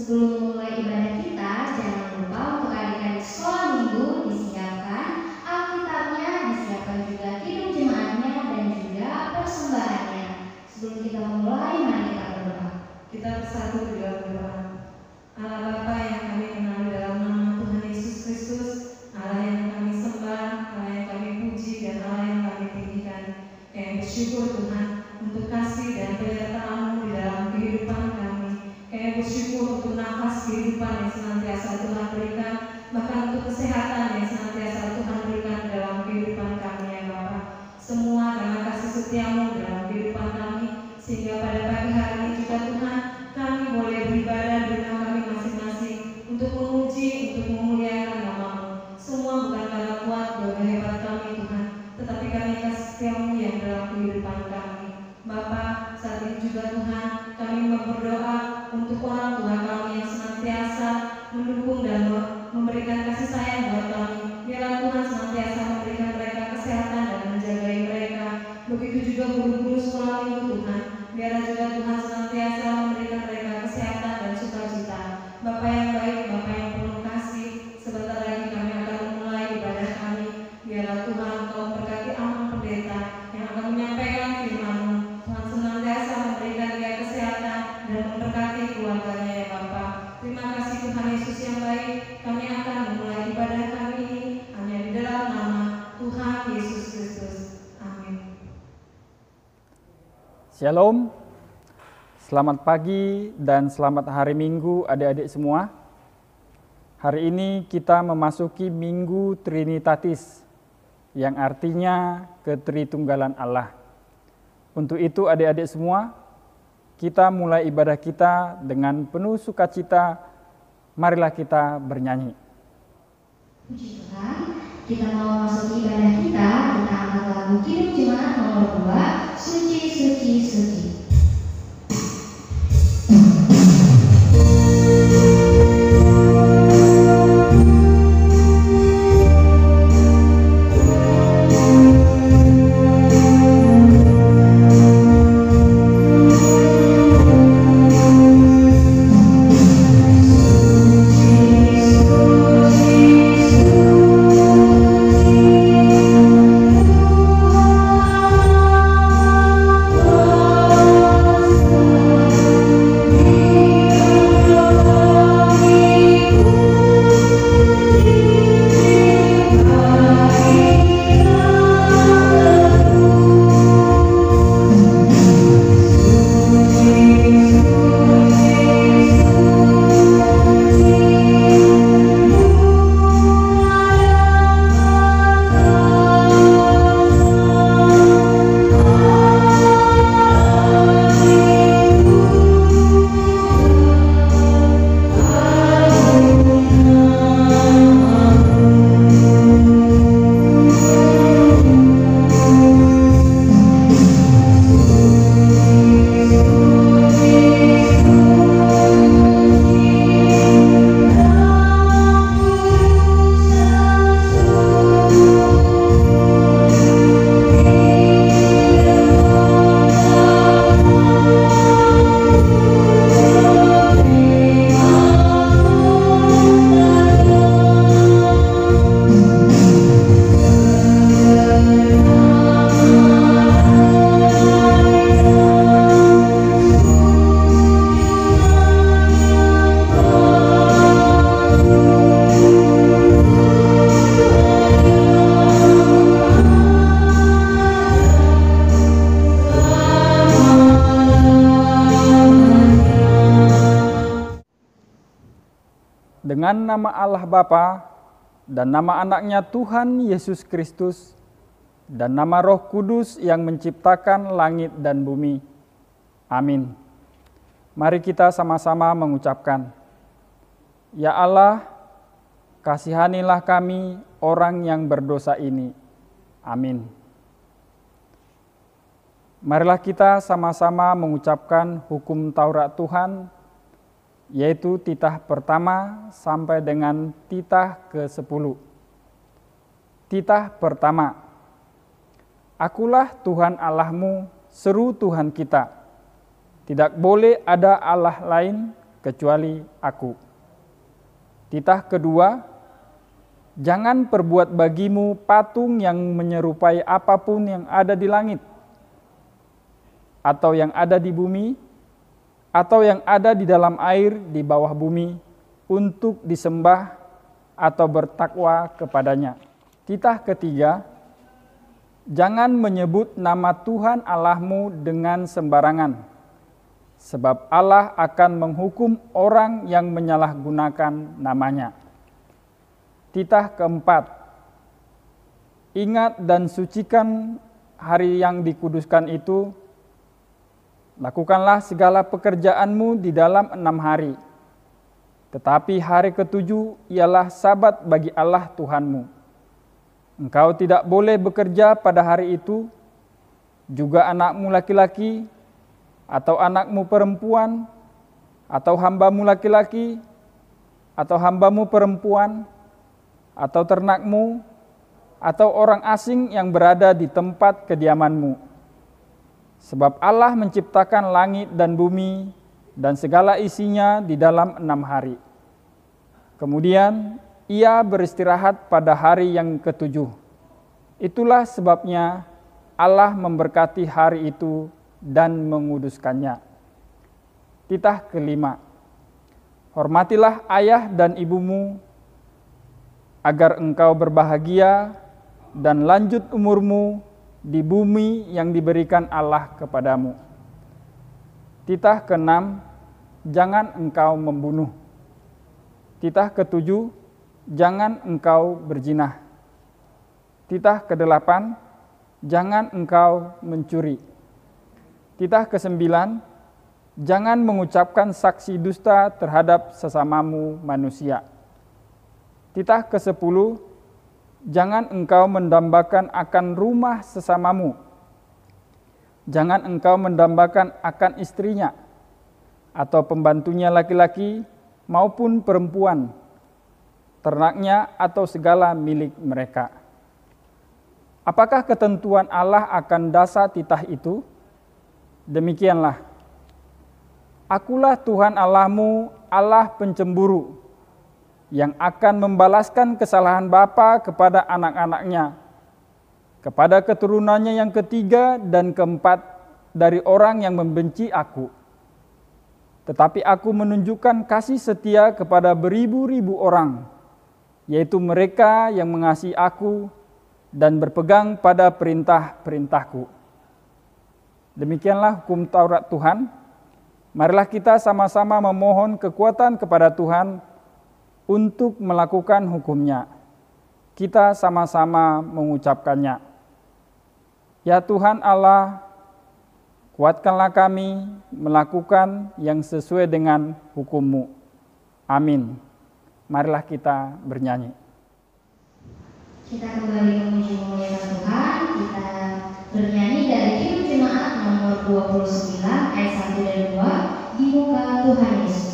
Sebelum memulai ibadah kita, jangan lupa untuk adik-adik sekolah minggu disiapkan Alkitabnya, disiapkan juga kidung jemaatnya dan juga persembahannya. Sebelum kita memulai, mari kita berdoa. Kita bersatu di dalam doa. Allah Bapa yang kami kenal dalam nama Tuhan Yesus Kristus, Allah yang kami sembah, Allah yang kami puji, dan Allah yang kami tinggikan. Kami bersyukur Tuhan untuk kasih dan penyertaan-Mu di dalam kehidupan kami. Kami bersyukur untuk nafas kehidupan yang senantiasa Tuhan berikan, bahkan untuk kesehatan yang senantiasa Tuhan berikan dalam kehidupan kami ya Bapa. Semua karena kasih setia-Mu dalam kehidupan kami, sehingga pada pagi hari ini juga Tuhan, kami boleh beribadah di rumah kami masing-masing untuk memuji, untuk memuliakan nama-Mu. Semua bukan karena kuat dan hebat kami Tuhan, tetapi karena kasih setia-Mu yang dalam kehidupan kami. Bapa, saat ini juga Tuhan, kami berdoa untuk orang tua kami yang senantiasa mendukung dan memberikan kasih sayang buat kami. Biarlah Tuhan senantiasa memberikan mereka kesehatan dan menjagai mereka. Begitu juga guru-guru sekolah minggu Tuhan. Biarlah juga Tuhan senantiasa memberikan mereka kesehatan dan sukacita. Bapa yang baik, Bapa yang penuh kasih, sebentar lagi kami akan memulai ibadah kami. Biarlah Tuhan Engkau memberkati Amang Pendeta yang akan menyampaikan firman-Mu. Tuhan senantiasa memberikan dia kesehatan dan memberkati keluarganya ya Bapa. Terima kasih Tuhan Yesus yang baik. Kami akan memulai ibadah kami ini hanya di dalam nama Tuhan Yesus Kristus. Amin. Shalom, selamat pagi dan selamat hari Minggu adik-adik semua. Hari ini kita memasuki Minggu Trinitatis, yang artinya ketritunggalan Allah. Untuk itu adik-adik semua, kita mulai ibadah kita dengan penuh sukacita. Marilah kita bernyanyi. Puji Tuhan, kita mau masuk ibadah kita angkat lagu kidung jemaat nomor 2, Suci, Suci, Suci. Dengan nama Allah Bapa dan nama anaknya Tuhan Yesus Kristus dan nama Roh Kudus yang menciptakan langit dan bumi. Amin. Mari kita sama-sama mengucapkan, Ya Allah, kasihanilah kami orang yang berdosa ini. Amin. Marilah kita sama-sama mengucapkan hukum Taurat Tuhan, yaitu titah pertama sampai dengan titah ke-10. Titah pertama, Akulah Tuhan Allahmu, seru Tuhan kita. Tidak boleh ada Allah lain kecuali aku. Titah kedua, jangan perbuat bagimu patung yang menyerupai apapun yang ada di langit, atau yang ada di bumi, atau yang ada di dalam air di bawah bumi, untuk disembah atau bertakwa kepadanya. Titah ketiga, jangan menyebut nama Tuhan Allahmu dengan sembarangan, sebab Allah akan menghukum orang yang menyalahgunakan namanya. Titah keempat, ingat dan sucikan hari yang dikuduskan itu. Lakukanlah segala pekerjaanmu di dalam 6 hari. Tetapi hari ketujuh ialah sabat bagi Allah Tuhanmu. Engkau tidak boleh bekerja pada hari itu, juga anakmu laki-laki, atau anakmu perempuan, atau hambamu laki-laki, atau hambamu perempuan, atau ternakmu, atau orang asing yang berada di tempat kediamanmu. Sebab Allah menciptakan langit dan bumi dan segala isinya di dalam 6 hari. Kemudian ia beristirahat pada hari yang ketujuh. Itulah sebabnya Allah memberkati hari itu dan menguduskannya. Titah kelima, hormatilah ayah dan ibumu, agar engkau berbahagia dan lanjut umurmu di bumi yang diberikan Allah kepadamu. Titah keenam, jangan engkau membunuh. Titah ketujuh, jangan engkau berzina. Titah kedelapan, jangan engkau mencuri. Titah kesembilan, jangan mengucapkan saksi dusta terhadap sesamamu manusia. Titah ke-10, jangan engkau mendambakan akan rumah sesamamu. Jangan engkau mendambakan akan istrinya, atau pembantunya laki-laki maupun perempuan, ternaknya atau segala milik mereka. Apakah ketentuan Allah akan dasar titah itu? Demikianlah, akulah Tuhan Allahmu, Allah pencemburu, yang akan membalaskan kesalahan bapa kepada anak-anaknya, kepada keturunannya yang ketiga dan keempat dari orang yang membenci aku. Tetapi aku menunjukkan kasih setia kepada beribu-ribu orang, yaitu mereka yang mengasihi aku dan berpegang pada perintah-perintahku. Demikianlah hukum Taurat Tuhan. Marilah kita sama-sama memohon kekuatan kepada Tuhan untuk melakukan hukum-Nya. Kita sama-sama mengucapkannya. Ya Tuhan Allah, kuatkanlah kami melakukan yang sesuai dengan hukum-Mu. Amin. Marilah kita bernyanyi. Kita kembali memuji memuliakan Tuhan. Kita bernyanyi dari Kidung Jemaat nomor 29 ayat 1 dan 2, di muka Tuhan Yesus.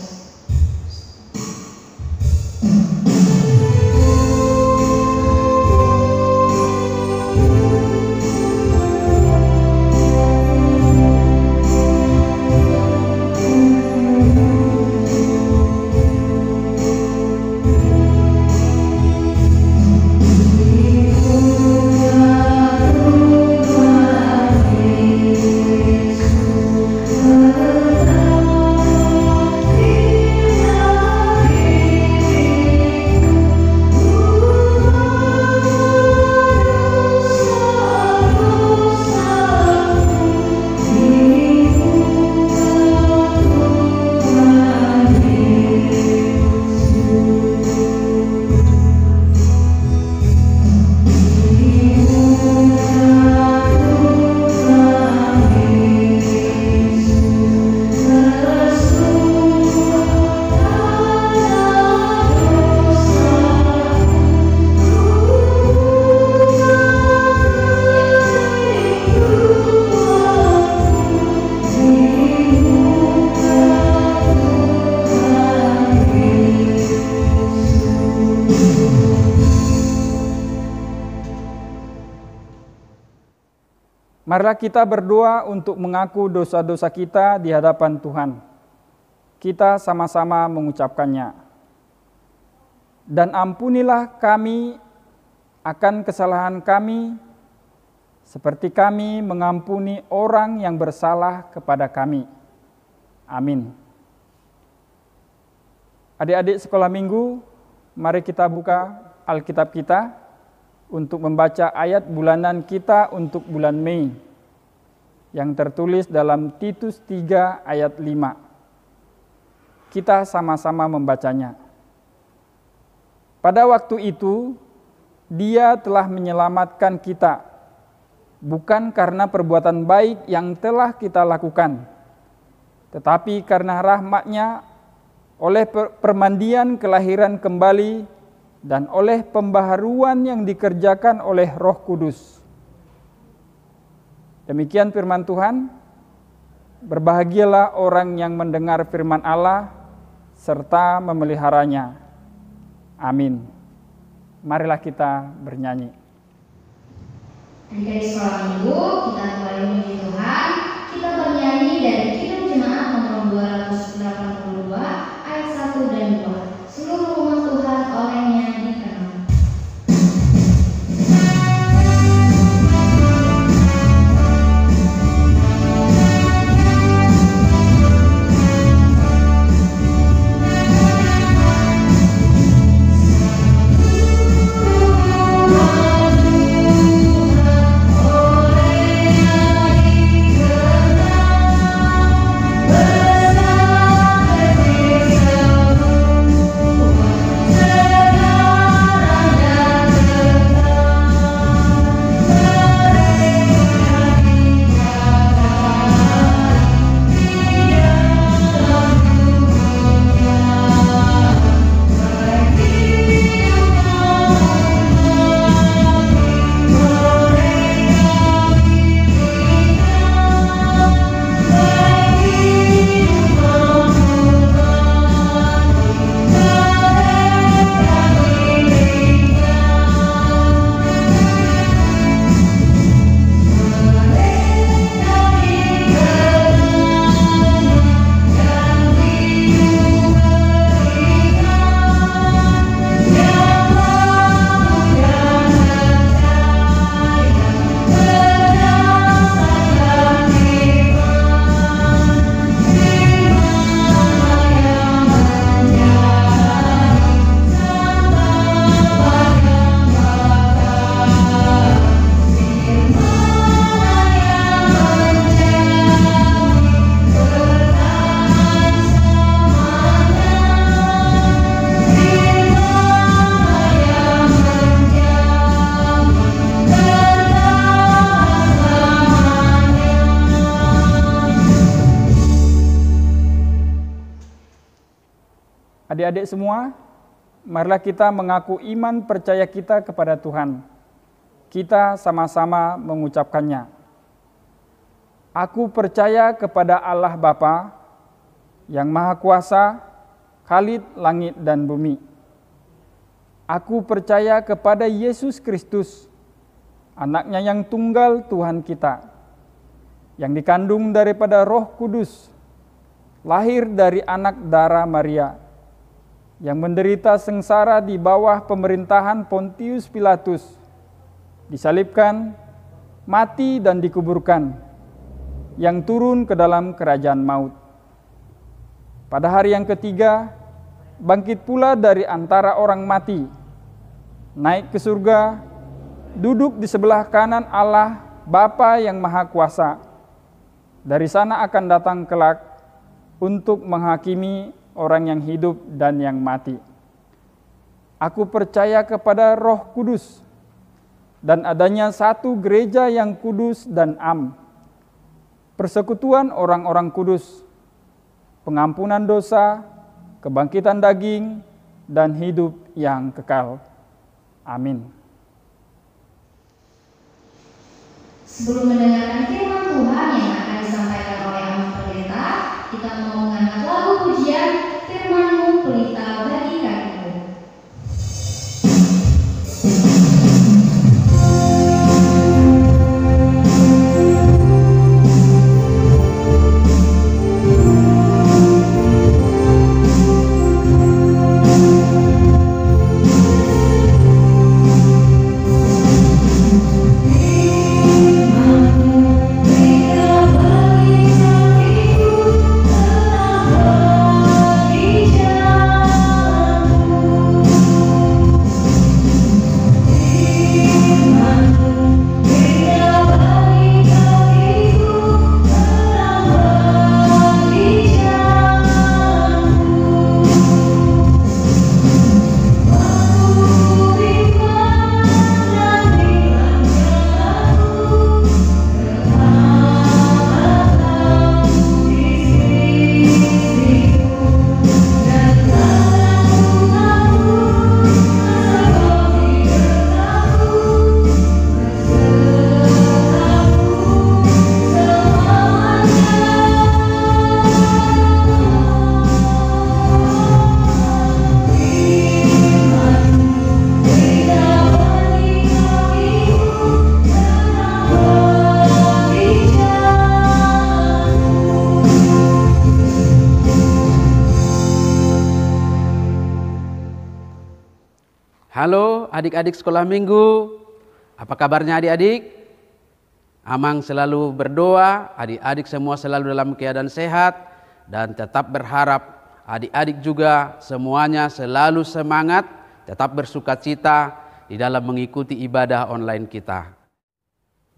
Marilah kita berdoa untuk mengaku dosa-dosa kita di hadapan Tuhan. Kita sama-sama mengucapkannya. Dan ampunilah kami akan kesalahan kami, seperti kami mengampuni orang yang bersalah kepada kami. Amin. Adik-adik sekolah minggu, mari kita buka Alkitab kita untuk membaca ayat bulanan kita untuk bulan Mei yang tertulis dalam Titus 3 ayat 5. Kita sama-sama membacanya. Pada waktu itu, Dia telah menyelamatkan kita, bukan karena perbuatan baik yang telah kita lakukan, tetapi karena rahmat-Nya oleh permandian kelahiran kembali dan oleh pembaharuan yang dikerjakan oleh Roh Kudus. Demikian firman Tuhan. Berbahagialah orang yang mendengar firman Allah serta memeliharanya. Amin. Marilah kita bernyanyi. Adik-adik sekolah minggu, kita kembali memuji Tuhan. Kita bernyanyi dari Kidung Jemaat nomor 282 ayat 1 dan 2. Seluruh umat Tuhan olehnya dikenal. Adik-adik semua, marilah kita mengaku iman percaya kita kepada Tuhan. Kita sama-sama mengucapkannya. Aku percaya kepada Allah Bapa, yang Maha Kuasa, Khalid langit dan bumi. Aku percaya kepada Yesus Kristus, Anak-Nya yang tunggal Tuhan kita, yang dikandung daripada Roh Kudus, lahir dari anak darah Maria, yang menderita sengsara di bawah pemerintahan Pontius Pilatus, disalibkan, mati dan dikuburkan, yang turun ke dalam kerajaan maut. Pada hari yang ketiga, bangkit pula dari antara orang mati, naik ke surga, duduk di sebelah kanan Allah Bapa yang Maha Kuasa. Dari sana akan datang kelak untuk menghakimi orang yang hidup dan yang mati. Aku percaya kepada Roh Kudus dan adanya satu gereja yang kudus dan am, persekutuan orang-orang kudus, pengampunan dosa, kebangkitan daging, dan hidup yang kekal. Amin. Sebelum mendengarkan firman Tuhan yang akan disampaikan oleh Amat Pendeta, kita mau mengangkat lagu pujian Firman-Mu Pelita bagi kakiku. Halo adik-adik sekolah minggu, apa kabarnya adik-adik? Amang selalu berdoa, adik-adik semua selalu dalam keadaan sehat, dan tetap berharap adik-adik juga semuanya selalu semangat, tetap bersukacita di dalam mengikuti ibadah online kita.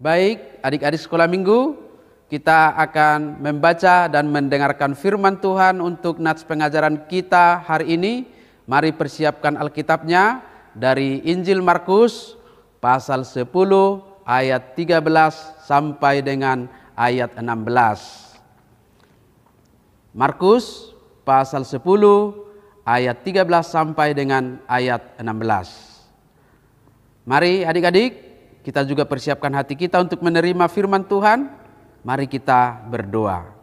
Baik, adik-adik sekolah minggu, kita akan membaca dan mendengarkan firman Tuhan untuk nats pengajaran kita hari ini. Mari persiapkan Alkitabnya dari Injil Markus pasal 10 ayat 13 sampai dengan ayat 16. Markus pasal 10 ayat 13 sampai dengan ayat 16. Mari adik-adik, kita juga persiapkan hati kita untuk menerima firman Tuhan. Mari kita berdoa.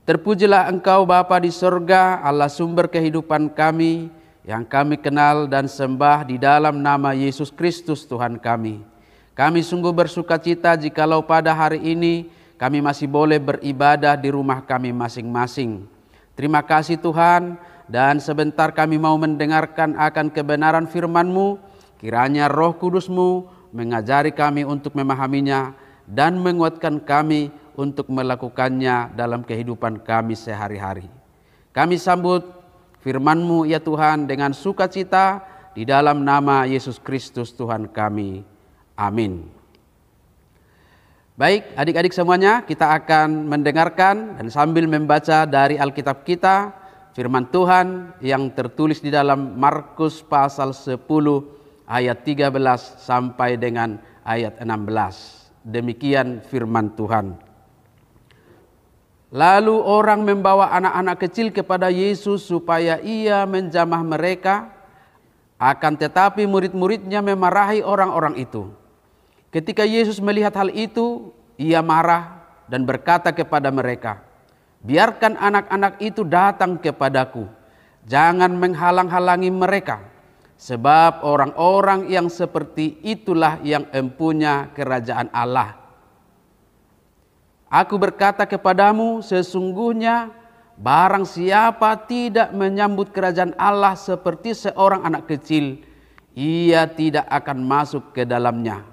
Terpujilah Engkau Bapa di sorga, Allah sumber kehidupan kami, yang kami kenal dan sembah di dalam nama Yesus Kristus Tuhan kami. Kami sungguh bersukacita jikalau pada hari ini kami masih boleh beribadah di rumah kami masing-masing. Terima kasih Tuhan, dan sebentar kami mau mendengarkan akan kebenaran firman-Mu. Kiranya Roh Kudus-Mu mengajari kami untuk memahaminya dan menguatkan kami untuk melakukannya dalam kehidupan kami sehari-hari. Kami sambut firman-Mu ya Tuhan dengan sukacita di dalam nama Yesus Kristus Tuhan kami. Amin. Baik adik-adik semuanya, kita akan mendengarkan dan sambil membaca dari Alkitab kita firman Tuhan yang tertulis di dalam Markus pasal 10 ayat 13 sampai dengan ayat 16. Demikian firman Tuhan. Lalu orang membawa anak-anak kecil kepada Yesus supaya ia menjamah mereka, akan tetapi murid-muridnya memarahi orang-orang itu. Ketika Yesus melihat hal itu, ia marah dan berkata kepada mereka, "Biarkan anak-anak itu datang kepadaku, jangan menghalang-halangi mereka, sebab orang-orang yang seperti itulah yang empunya kerajaan Allah. Aku berkata kepadamu, sesungguhnya barang siapa tidak menyambut kerajaan Allah seperti seorang anak kecil, ia tidak akan masuk ke dalamnya."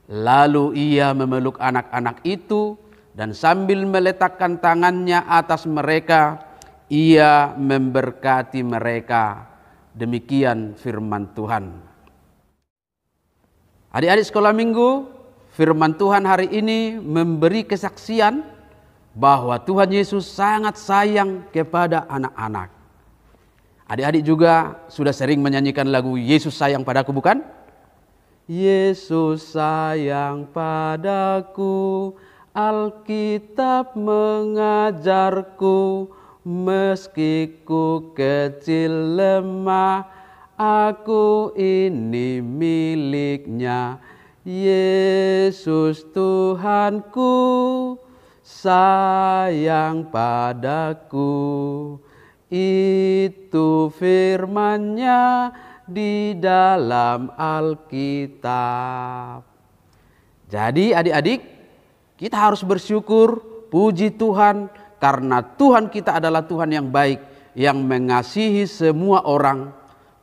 Lalu ia memeluk anak-anak itu dan sambil meletakkan tangannya atas mereka, ia memberkati mereka. Demikian firman Tuhan. Adik-adik sekolah minggu, firman Tuhan hari ini memberi kesaksian bahwa Tuhan Yesus sangat sayang kepada anak-anak. Adik-adik juga sudah sering menyanyikan lagu Yesus sayang padaku, bukan? Yesus sayang padaku, Alkitab mengajarku, meski ku kecil lemah, aku ini miliknya. Yesus Tuhanku sayang padaku, itu firman-Nya di dalam Alkitab. Jadi adik-adik, kita harus bersyukur, puji Tuhan, karena Tuhan kita adalah Tuhan yang baik, yang mengasihi semua orang,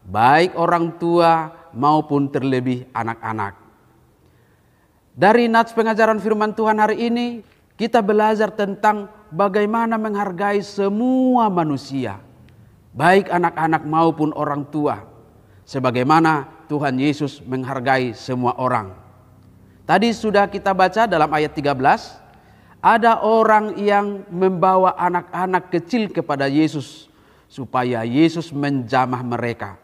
baik orang tua maupun terlebih anak-anak. Dari nats pengajaran firman Tuhan hari ini, kita belajar tentang bagaimana menghargai semua manusia, baik anak-anak maupun orang tua, sebagaimana Tuhan Yesus menghargai semua orang. Tadi sudah kita baca dalam ayat 13, ada orang yang membawa anak-anak kecil kepada Yesus supaya Yesus menjamah mereka.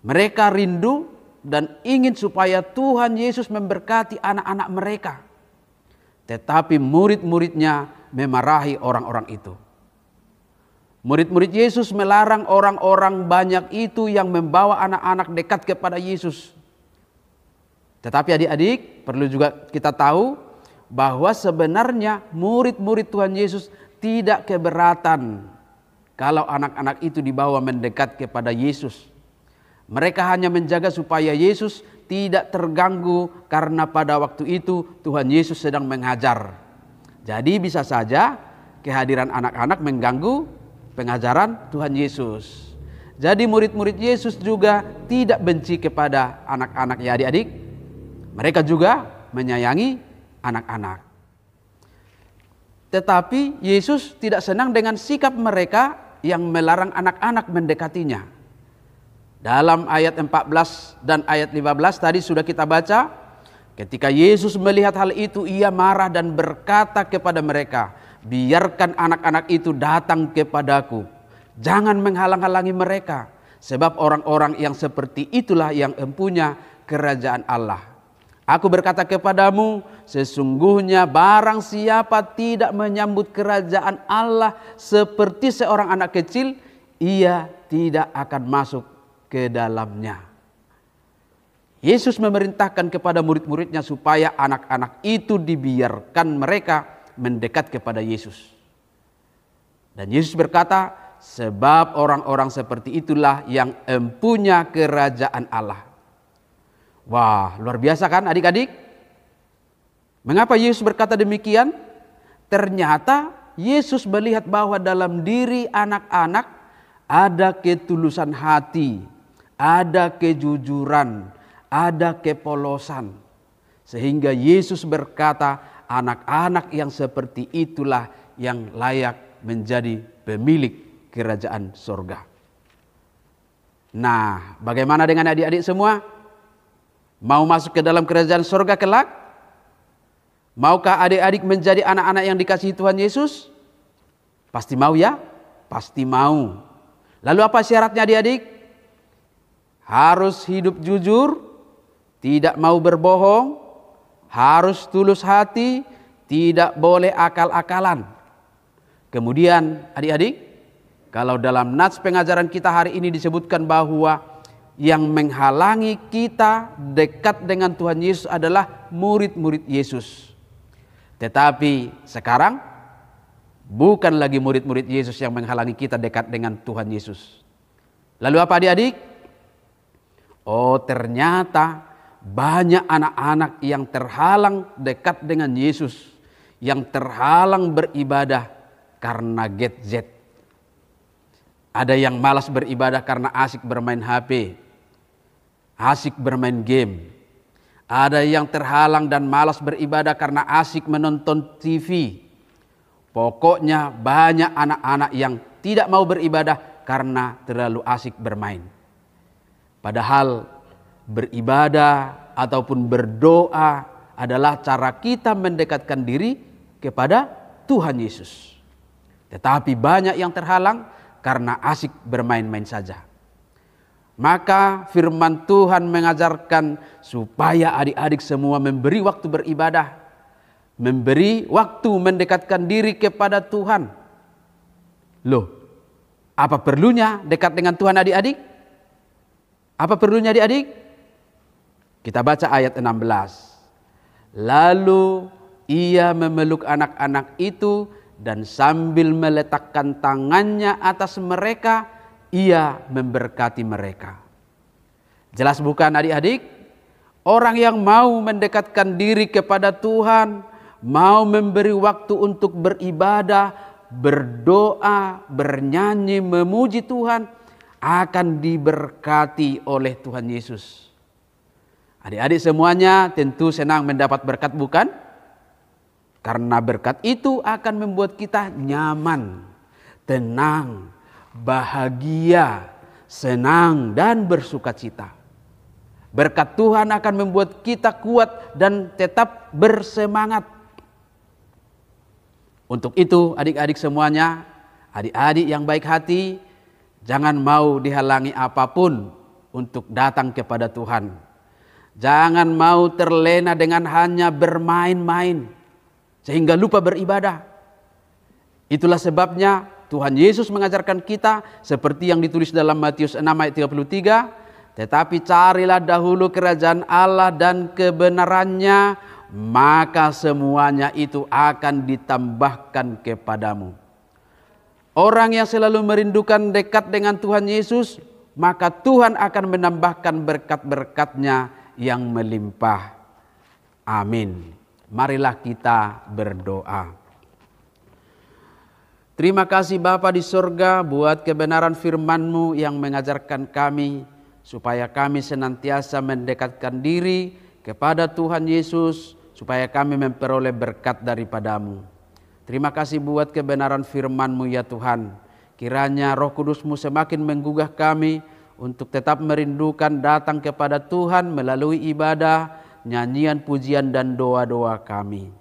Mereka rindu dan ingin supaya Tuhan Yesus memberkati anak-anak mereka. Tetapi murid-muridnya memarahi orang-orang itu. Murid-murid Yesus melarang orang-orang banyak itu yang membawa anak-anak dekat kepada Yesus. Tetapi adik-adik, perlu juga kita tahu bahwa sebenarnya murid-murid Tuhan Yesus tidak keberatan kalau anak-anak itu dibawa mendekat kepada Yesus. Mereka hanya menjaga supaya Yesus tidak terganggu karena pada waktu itu Tuhan Yesus sedang mengajar. Jadi bisa saja kehadiran anak-anak mengganggu pengajaran Tuhan Yesus. Jadi murid-murid Yesus juga tidak benci kepada anak-anak, ya adik-adik. Mereka juga menyayangi anak-anak. Tetapi Yesus tidak senang dengan sikap mereka yang melarang anak-anak mendekatinya. Dalam ayat 14 dan ayat 15 tadi sudah kita baca, ketika Yesus melihat hal itu, ia marah dan berkata kepada mereka, "Biarkan anak-anak itu datang kepadaku. Jangan menghalang-halangi mereka, sebab orang-orang yang seperti itulah yang empunya kerajaan Allah. Aku berkata kepadamu, sesungguhnya barang siapa tidak menyambut kerajaan Allah seperti seorang anak kecil, ia tidak akan masuk ke dalamnya." Yesus memerintahkan kepada murid-muridnya supaya anak-anak itu dibiarkan mereka mendekat kepada Yesus. Dan Yesus berkata, sebab orang-orang seperti itulah yang empunya kerajaan Allah. Wah, luar biasa kan adik-adik? Mengapa Yesus berkata demikian? Ternyata Yesus melihat bahwa dalam diri anak-anak ada ketulusan hati, ada kejujuran, ada kepolosan. Sehingga Yesus berkata, anak-anak yang seperti itulah yang layak menjadi pemilik kerajaan surga. Nah, bagaimana dengan adik-adik semua? Mau masuk ke dalam kerajaan surga kelak? Maukah adik-adik menjadi anak-anak yang dikasihi Tuhan Yesus? Pasti mau ya? Pasti mau. Lalu apa syaratnya adik-adik? Harus hidup jujur, tidak mau berbohong, harus tulus hati, tidak boleh akal-akalan. Kemudian adik-adik, kalau dalam nats pengajaran kita hari ini disebutkan bahwa yang menghalangi kita dekat dengan Tuhan Yesus adalah murid-murid Yesus. Tetapi sekarang bukan lagi murid-murid Yesus yang menghalangi kita dekat dengan Tuhan Yesus. Lalu apa adik-adik? Oh, ternyata banyak anak-anak yang terhalang dekat dengan Yesus, yang terhalang beribadah karena gadget. Ada yang malas beribadah karena asik bermain HP, asik bermain game. Ada yang terhalang dan malas beribadah karena asik menonton TV. Pokoknya banyak anak-anak yang tidak mau beribadah karena terlalu asik bermain. Padahal beribadah ataupun berdoa adalah cara kita mendekatkan diri kepada Tuhan Yesus. Tetapi banyak yang terhalang karena asik bermain-main saja. Maka firman Tuhan mengajarkan supaya adik-adik semua memberi waktu beribadah, memberi waktu mendekatkan diri kepada Tuhan. Loh, apa perlunya dekat dengan Tuhan adik-adik? Apa perlunya adik-adik? Kita baca ayat 16. Lalu ia memeluk anak-anak itu dan sambil meletakkan tangannya atas mereka, ia memberkati mereka. Jelas bukan adik-adik? Orang yang mau mendekatkan diri kepada Tuhan, mau memberi waktu untuk beribadah, berdoa, bernyanyi, memuji Tuhan, akan diberkati oleh Tuhan Yesus. Adik-adik semuanya tentu senang mendapat berkat, bukan? Karena berkat itu akan membuat kita nyaman, tenang, bahagia, senang, dan bersukacita. Berkat Tuhan akan membuat kita kuat dan tetap bersemangat. Untuk itu adik-adik semuanya, adik-adik yang baik hati, jangan mau dihalangi apapun untuk datang kepada Tuhan. Jangan mau terlena dengan hanya bermain-main sehingga lupa beribadah. Itulah sebabnya Tuhan Yesus mengajarkan kita seperti yang ditulis dalam Matius 6 ayat 33, tetapi carilah dahulu kerajaan Allah dan kebenarannya, maka semuanya itu akan ditambahkan kepadamu. Orang yang selalu merindukan dekat dengan Tuhan Yesus, maka Tuhan akan menambahkan berkat-berkat-Nya yang melimpah. Amin. Marilah kita berdoa. Terima kasih Bapa di sorga buat kebenaran firman-Mu yang mengajarkan kami supaya kami senantiasa mendekatkan diri kepada Tuhan Yesus, supaya kami memperoleh berkat daripada-Mu. Terima kasih buat kebenaran firman-Mu ya Tuhan. Kiranya Roh Kudus-Mu semakin menggugah kami untuk tetap merindukan datang kepada Tuhan melalui ibadah, nyanyian, pujian, dan doa-doa kami.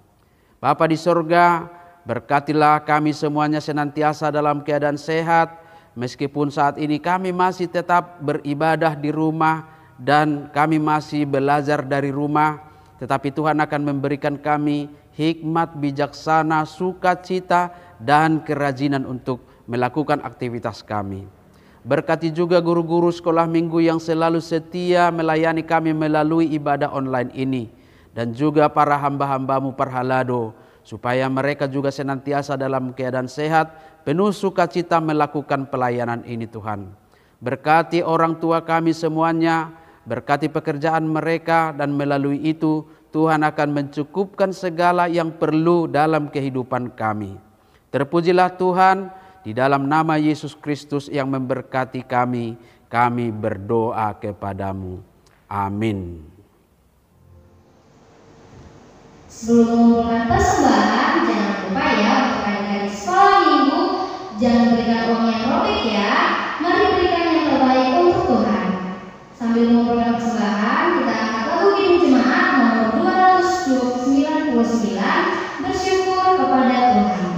Bapa di sorga, berkatilah kami semuanya senantiasa dalam keadaan sehat, meskipun saat ini kami masih tetap beribadah di rumah dan kami masih belajar dari rumah, tetapi Tuhan akan memberikan kami hikmat, bijaksana, sukacita, dan kerajinan untuk melakukan aktivitas kami. Berkati juga guru-guru sekolah minggu yang selalu setia melayani kami melalui ibadah online ini, dan juga para hamba-hamba-Mu Parhalado, supaya mereka juga senantiasa dalam keadaan sehat, penuh sukacita melakukan pelayanan ini Tuhan. Berkati orang tua kami semuanya, berkati pekerjaan mereka, dan melalui itu Tuhan akan mencukupkan segala yang perlu dalam kehidupan kami. Terpujilah Tuhan, di dalam nama Yesus Kristus yang memberkati kami berdoa kepada-Mu. Amin. Sebelum mengumpulkan persembahan, jangan lupa ya untuk adik-adik sekolah minggu, jangan berikan uang yang robek ya. Mari berikan yang terbaik untuk Tuhan. Sambil mengumpulkan persembahan, kita angkat lagu Kidung Jemaat nomor 299, bersyukur kepada Tuhan.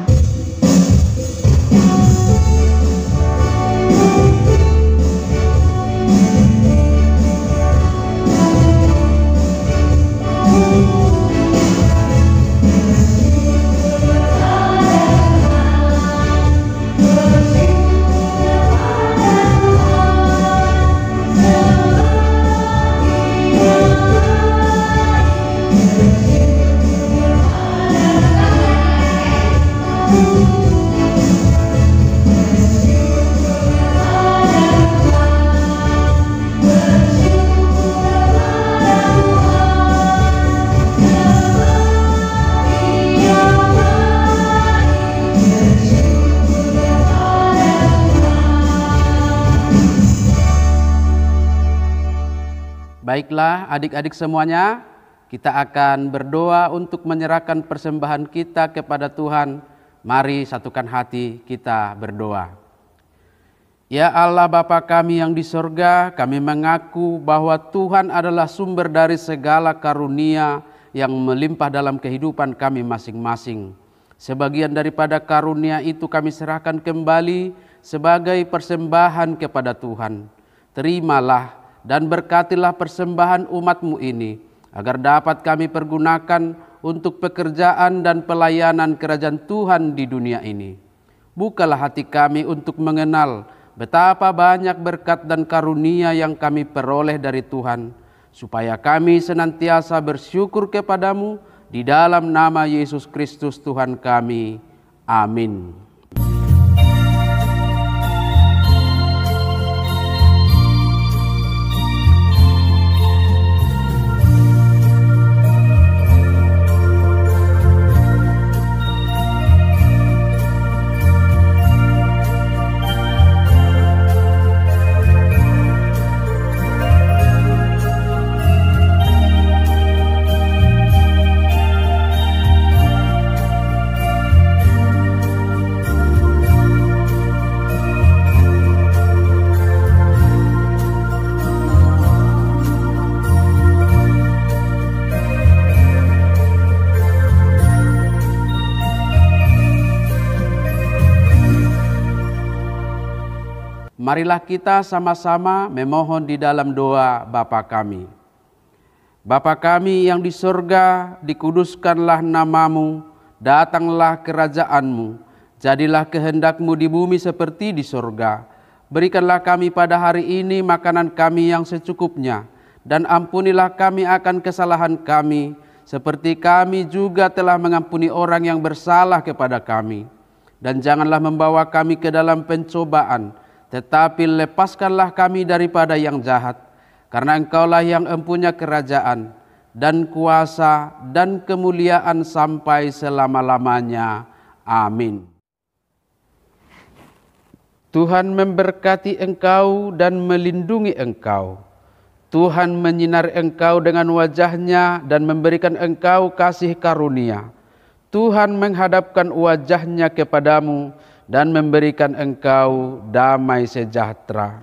Baiklah adik-adik semuanya, kita akan berdoa untuk menyerahkan persembahan kita kepada Tuhan. Mari satukan hati kita berdoa. Ya Allah Bapa kami yang di sorga, kami mengaku bahwa Tuhan adalah sumber dari segala karunia yang melimpah dalam kehidupan kami masing-masing. Sebagian daripada karunia itu kami serahkan kembali sebagai persembahan kepada Tuhan. Terimalah dan berkatilah persembahan umat-Mu ini, agar dapat kami pergunakan untuk pekerjaan dan pelayanan kerajaan Tuhan di dunia ini. Bukalah hati kami untuk mengenal betapa banyak berkat dan karunia yang kami peroleh dari Tuhan, supaya kami senantiasa bersyukur kepada-Mu di dalam nama Yesus Kristus Tuhan kami. Amin. Marilah kita sama-sama memohon di dalam doa Bapa kami. Bapa kami yang di sorga, dikuduskanlah nama-Mu, datanglah kerajaan-Mu, jadilah kehendak-Mu di bumi seperti di sorga. Berikanlah kami pada hari ini makanan kami yang secukupnya, dan ampunilah kami akan kesalahan kami, seperti kami juga telah mengampuni orang yang bersalah kepada kami. Dan janganlah membawa kami ke dalam pencobaan, tetapi lepaskanlah kami daripada yang jahat, karena Engkaulah yang empunya kerajaan dan kuasa dan kemuliaan sampai selama-lamanya. Amin. Tuhan memberkati engkau dan melindungi engkau. Tuhan menyinari engkau dengan wajah-Nya dan memberikan engkau kasih karunia. Tuhan menghadapkan wajah-Nya kepadamu dan memberikan engkau damai sejahtera.